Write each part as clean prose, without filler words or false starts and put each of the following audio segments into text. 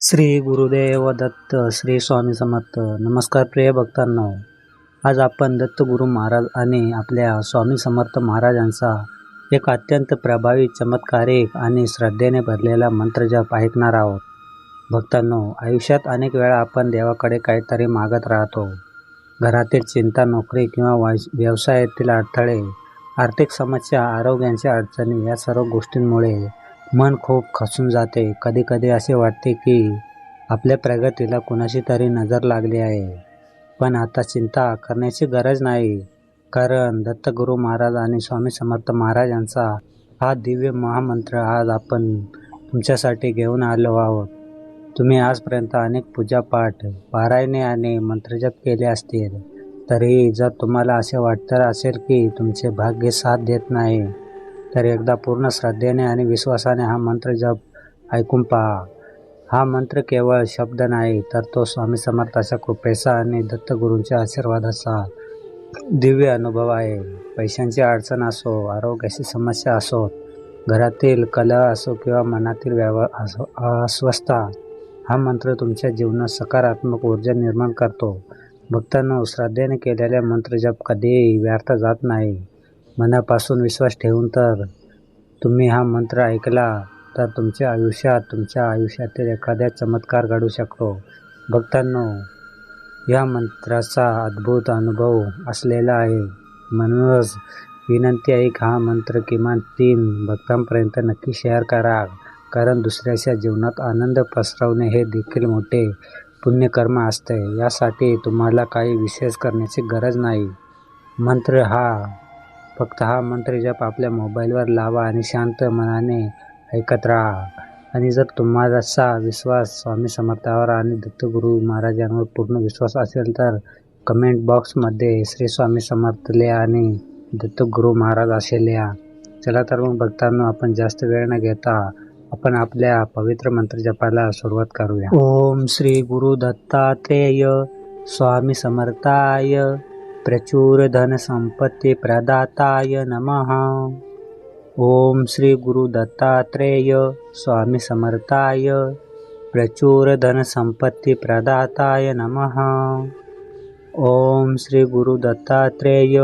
श्री गुरुदेव दत्त. श्री स्वामी समर्थ. नमस्कार प्रिय भक्तांनो, आज आपण दत्तगुरु महाराज आणि आपल्या स्वामी समर्थ महाराजांचा एक अत्यंत प्रभावी, चमत्कारिक आणि श्रद्धेने भरलेला मंत्रजप ऐकणार आहोत. भक्तांनो, आयुष्यात अनेक वेळा आपण देवाकडे काहीतरी मागत राहतो. घरातील चिंता, नोकरी किंवा व्यवसायातील अडथळे, आर्थिक समस्या, आरोग्याच्या अडचणी या सर्व गोष्टींमुळे मन खूप खचून जाते. कधी कधी असे वाटते की आपल्या प्रगतीला कुणाशी तरी नजर लागली आहे. पण आता चिंता करण्याची गरज नाही, कारण दत्तगुरु महाराज आणि स्वामी समर्थ महाराजांचा हा दिव्य महामंत्र आज आपण तुमच्यासाठी घेऊन आलो आहोत. तुम्ही आजपर्यंत अनेक पूजापाठ, पारायणे आणि मंत्रजप केले असतील, तरीही जर तुम्हाला असे वाटत असेल की तुमचे भाग्य साथ देत नाही, तर एकदा पूर्ण श्रद्धेने आणि विश्वासाने हा मंत्र जप ऐकून पहा. हा मंत्र केवळ शब्द नाही, तर तो स्वामी समर्थाच्या कृपेचा आणि दत्तगुरूंच्या आशीर्वादाचा दिव्य अनुभव आहे. पैशांची अडचण असो, आरोग्याची समस्या असो, घरातील कलह असो किंवा मनातील अस्वस्थता, हा मंत्र तुमच्या जीवनात सकारात्मक ऊर्जा निर्माण करतो. भक्तांनो, श्रद्धेने केलेला मंत्र जप कधीही व्यर्थ जात नाही. मनापासून विश्वास ठेवून तर तुम्ही हा मंत्र ऐकला तर तुमच्या आयुष्यातील एखाद्या चमत्कार घडू शकतो. भक्तांनो, या मंत्राचा अद्भुत अनुभव असलेला आहे, म्हणूनच विनंती आहे की हा मंत्र किमान 3 भक्तांपर्यंत नक्की शेअर करा, कारण दुसऱ्याच्या जीवनात आनंद पसरवणे हे देखील मोठे पुण्यकर्म असते. यासाठी तुम्हाला काही विशेष करण्याची गरज नाही. फक्त हा मंत्र जप आपल्या मोबाईलवर लावा आणि शांत मनाने ऐकत राहा. आणि जर तुम्हाला विश्वास स्वामी समर्थावर आणि दत्तगुरु महाराजांवर पूर्ण विश्वास असेल, तर कमेंट बॉक्समध्ये श्री स्वामी समर्थ लिहा आणि दत्तगुरु महाराज असे लिहा. चला तर मग भक्तांनो, आपण जास्त वेळ न घेता आपण आपल्या पवित्र मंत्र जपाला सुरुवात करूया. ओम श्री गुरु दत्तात्रेय स्वामी समर्थाय प्रचुर धन संपत्ति प्रदाताय नमः. ओम श्री गुरु दत्तात्रेय स्वामी समर्थाय प्रचुर धन संपत्ति प्रदाताय नमः. ओम श्री गुरु दत्तात्रेय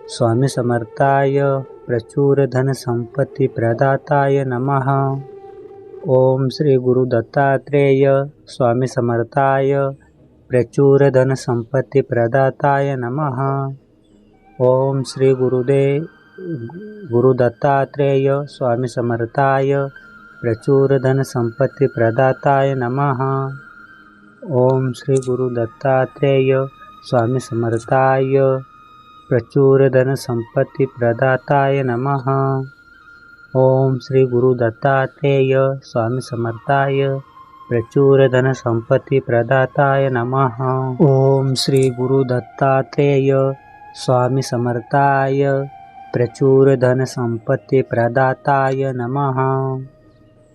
स्वामी समर्थाय प्रचुर धन संपत्ति प्रदाताय नमः. ओम श्री गुरु दत्तात्रेय स्वामी समर्थाय प्रचुर धन संपत्ति प्रदाताय नमः. ओम श्री गुरु दत्तात्रेय स्वामी समर्थाय प्रचुर धन संपत्ति प्रदाताय नमः. ओम श्री गुरु दत्तात्रेय स्वामी समर्थाय प्रचुर धन संपत्ति प्रदाताय नमः. ओम श्री गुरु दत्तात्रेय स्वामी समर्थाय प्रचुर धन संपत्ति प्रदाताय नमः.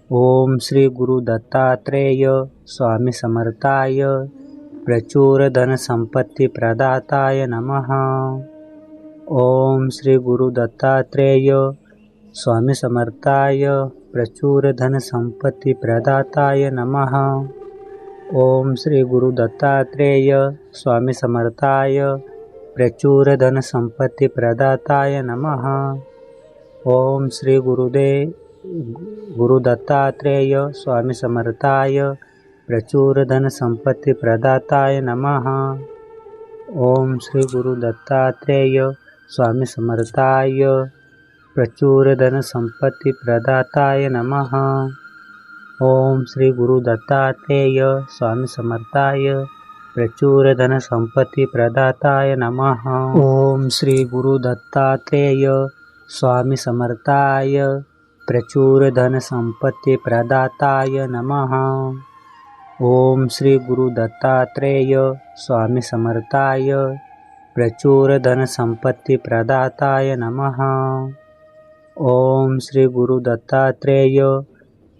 ओम श्री गुरु दत्तात्रेय स्वामी समर्थाय प्रचुर धन संपत्ति प्रदाताय नमः. ओम श्री गुरु दत्तात्रेय स्वामी समर्थाय प्रचुर धन संपत्ति प्रदाताय नमः. ओम श्री गुरु दत्तात्रेय स्वामी समर्थाय प्रचुर धन संपत्ति प्रदाताय नमः. ओम श्री गुरु दत्तात्रेय स्वामी समर्थाय प्रचुर धन संपत्ति प्रदाताय नमः. ओम श्री गुरु दत्तात्रेय स्वामी समर्थाय प्रचुर धन संपत्ति प्रदाताय नमः. ओम श्री गुरु दत्तात्रेय स्वामी समर्थाय प्रचुर धन संपत्ति प्रदाताय नमः. ओम श्री गुरु दत्तात्रेय स्वामी समर्थाय प्रचुर धन संपत्ति प्रदाताय नमः. ओम श्री गुरु दत्तात्रेय स्वामी समर्थाय प्रचुर धन संपत्ति प्रदाताय नमः. ओम श्री गुरु दत्तात्रेय स्वामी समर्थाय प्रचुर धन संपत्ति प्रदाताय नमः. ओम श्री गुरु दत्तात्रेय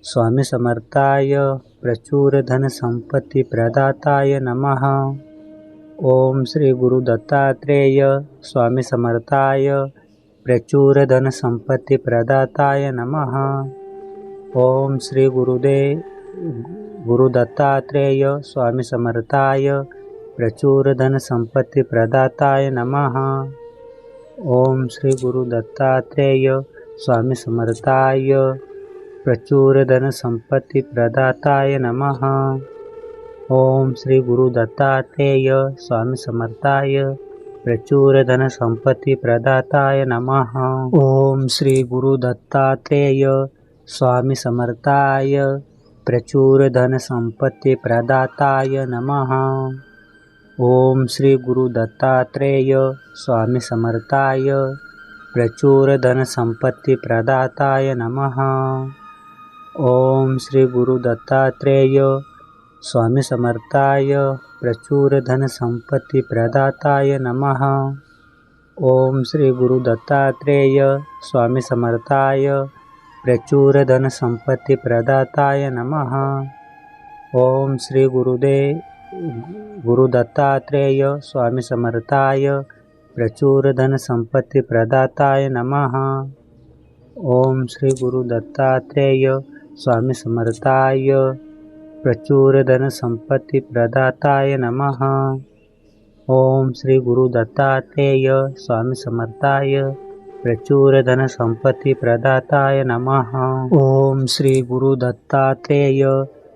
स्वामी समर्थाय प्रचुर धन संपत्ति प्रदाताय नमः. ओम श्री गुरु दत्तात्रेय स्वामी समर्थाय प्रचुर धन संपत्ति प्रदाताय नमः. ओम श्री गुरु दत्तात्रेय स्वामी समर्थाय प्रचुर धन संपत्ति प्रदाताय नमः। ओम श्री गुरु दत्तात्रेय स्वामी समर्थाय प्रचुर धन संपत्ति प्रदाताय नमः। ओम श्री गुरु दत्तात्रेय स्वामी समर्थाय प्रचुर धन संपत्ति प्रदाताय नमः। ओम श्री गुरु दत्तात्रेय स्वामी समर्थाय प्रचुर धन संपत्ति प्रदाताय नमः। ओम श्री गुरु दत्तात्रेय स्वामी समर्थाय प्रचुर धन संपत्ति प्रदाताय नमः। ओम श्री गुरु दत्तात्रेय स्वामी समर्थाय प्रचुर धन संपत्ति प्रदाताय नमः। ओम श्री गुरु दत्तात्रेय स्वामी समर्थाय प्रचुर धन संपत्ति प्रदाताय नमः। ओम श्री गुरु दत्तात्रेय स्वामी समर्थाय प्रचुर धन संपत्ति प्रदाताय नमः। ओम श्री गुरु दत्तात्रेय स्वामी समर्थाय प्रचुर धन संपत्ति प्रदाताय नमः। ओम श्री गुरु दत्तात्रेय स्वामी समर्थाय प्रचुर धन संपत्ति प्रदाताय नमः। ओम श्री गुरु दत्तात्रेय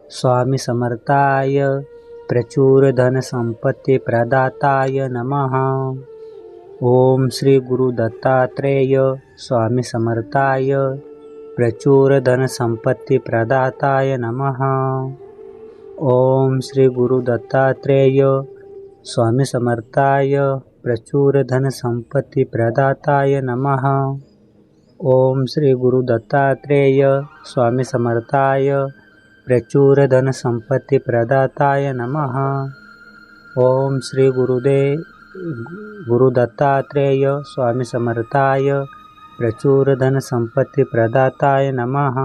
स्वामी समर्थाय प्रचुर धन संपत्ति प्रदाताय नमः। ओम श्री गुरु दत्तात्रेय स्वामी समर्थाय प्रचुर धन संपत्ति प्रदाताय नमः। ओम श्री गुरु दत्तात्रेय स्वामी समर्थाय प्रचुर धन संपत्ति प्रदाताय नमः। ओम श्री गुरु दत्तात्रेय स्वामी समर्थाय प्रचुर धन संपत्ति प्रदाताय नमः। ओम श्री गुरु दत्तात्रेय स्वामी समर्थाय प्रचुर धन संपत्ति प्रदाताय नमः।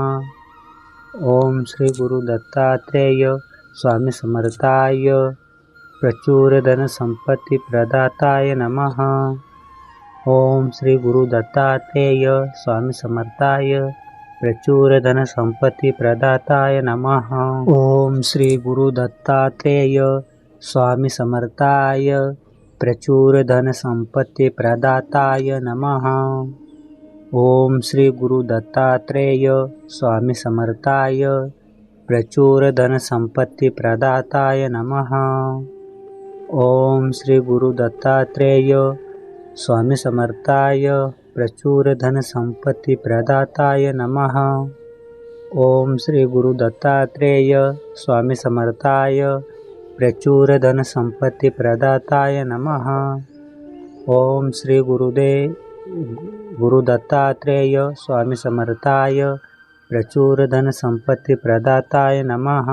ओम श्री गुरु दत्तात्रेय स्वामी समर्थाय प्रचुर धन संपत्ति प्रदाताय नमः। ओम श्री गुरु दत्तात्रेय स्वामी समर्थाय प्रचुर धन संपत्ति प्रदाताय नमः। ओम श्री गुरु दत्तात्रेय स्वामी समर्थाय प्रचुर धन संपत्ति प्रदाताय नमः। ओम श्री गुरु दत्तात्रेय स्वामी समर्थाय प्रचुर धन संपत्ति प्रदाताय नमः। ओम श्री गुरु दत्तात्रेय स्वामी समर्थाय प्रचुर धन संपत्ति प्रदाताय नमः। ओम श्री गुरु दत्तात्रेय स्वामी समर्थाय प्रचुर धन संपत्ति प्रदाताय नमः। ओम श्री गुरु दत्तात्रेय स्वामी समर्थाय प्रचुर धन संपत्ति प्रदाताय नमः।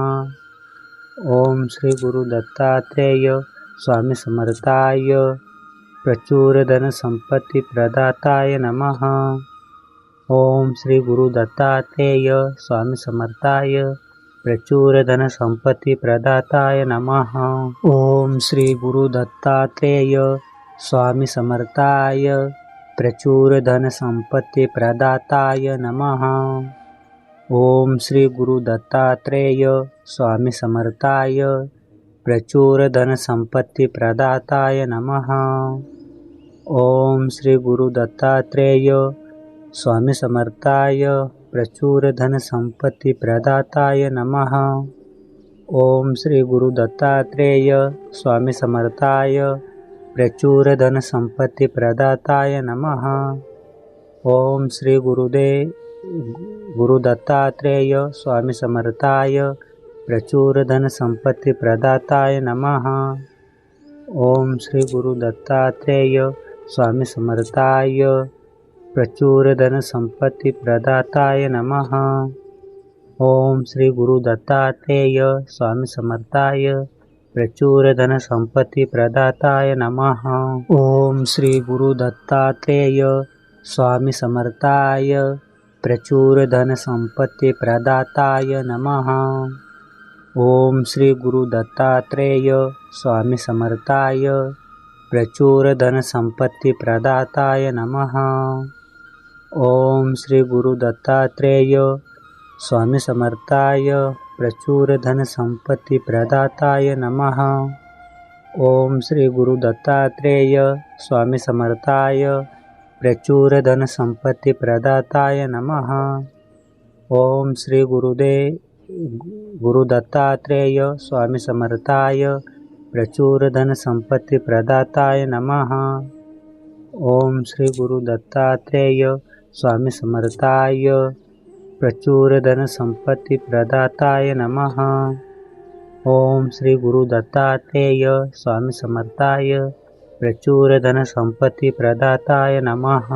ओम श्री गुरु दत्तात्रेय स्वामी समर्थाय प्रचुर धन संपत्ति प्रदाताय नमः। ओम श्री गुरु दत्तात्रेय स्वामी समर्थाय प्रचुर धन संपत्ति प्रदाताय नमः। ओम श्री गुरु दत्तात्रेय स्वामी समर्थाय प्रचुर धन संपत्ति प्रदाताय नमः। ओम श्री गुरु दत्तात्रेय स्वामी समर्थाय प्रचुर धन संपत्ति प्रदाताय नमः। ओम श्री गुरु दत्तात्रेय स्वामी समर्थाय प्रचुर धन संपत्ति प्रदाताय नमः। ओम श्री गुरु दत्तात्रेय स्वामी समर्थाय प्रचुर धन संपत्ति प्रदाताय नमः। ओम श्री गुरु दत्तात्रेय स्वामी समर्थाय प्रचुर धन संपत्ति प्रदाताय नमः। ओम श्री गुरु दत्तात्रेय स्वामी समर्थाय प्रचुर धन संपत्ति प्रदाताय नमः। ओम श्री गुरु दत्तात्रेय स्वामी समर्थाय प्रचुर धन संपत्ति प्रदाताय नमः। ओम श्री गुरु दत्तात्रेय स्वामी समर्थाय प्रचुर धन संपत्ति प्रदाताय नमः। ओम श्री गुरु दत्तात्रेय स्वामी समर्थाय प्रचुर धन संपत्ति प्रदाताय नमः। ओम श्री गुरु दत्तात्रेय स्वामी समर्थाय प्रचुर धन संपत्ति प्रदाताय नमः। ओम श्री गुरु दत्तात्रेय स्वामी समर्थाय प्रचुर धन संपत्ति प्रदाताय नमः। ओम श्री गुरु दत्तात्रेय स्वामी समर्थाय प्रचुर धन संपत्ति प्रदाताय नमः। ओम श्री गुरु दत्तात्रेय स्वामी समर्थाय प्रचुर धन संपत्ति प्रदाताय नमः। ओम श्री गुरु दत्तात्रेय स्वामी समर्थाय प्रचुर धन संपत्ति प्रदाताय नमः।